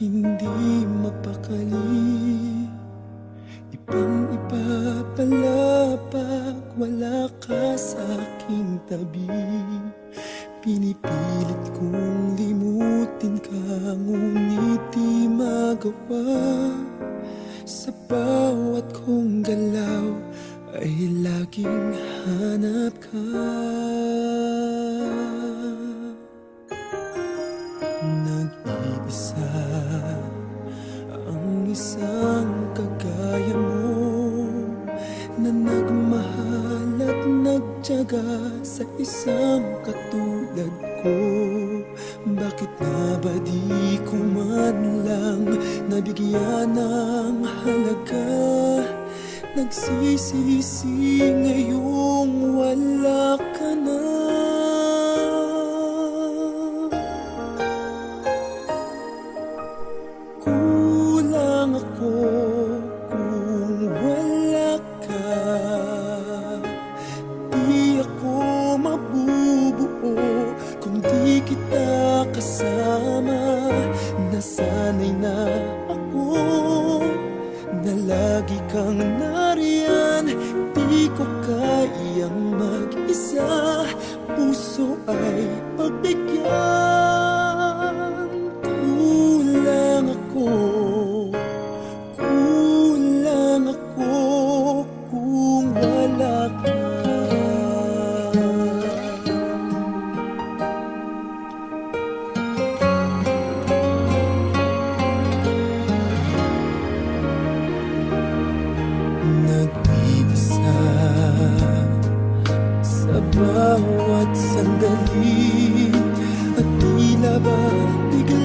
hindi mapakali. Ibang-iba pala pag wala ka sa aking tabi. Pinipilit kong limutin ka, ngunit di magawa. Sa bawat kong galaw ay laging hanap ka. Nag-iisa ang isang kagaya mo, na nagmahal at nagtiyaga sa isang katulad ko. Bakit nga ba di ko man lang nabigyan ng halaga? Nagsisisi ngayong wala ka na. Kulang ako kung wala ka. Di ako mabubuo kung di kita kasama. Nasanay na ako na lagi kang nariyan. Di ko kayang mag-isa, puso ay pagbigyan. Kulang ako kung wala ka. Nag-iisa sa bawat sandali, at tila ba bigla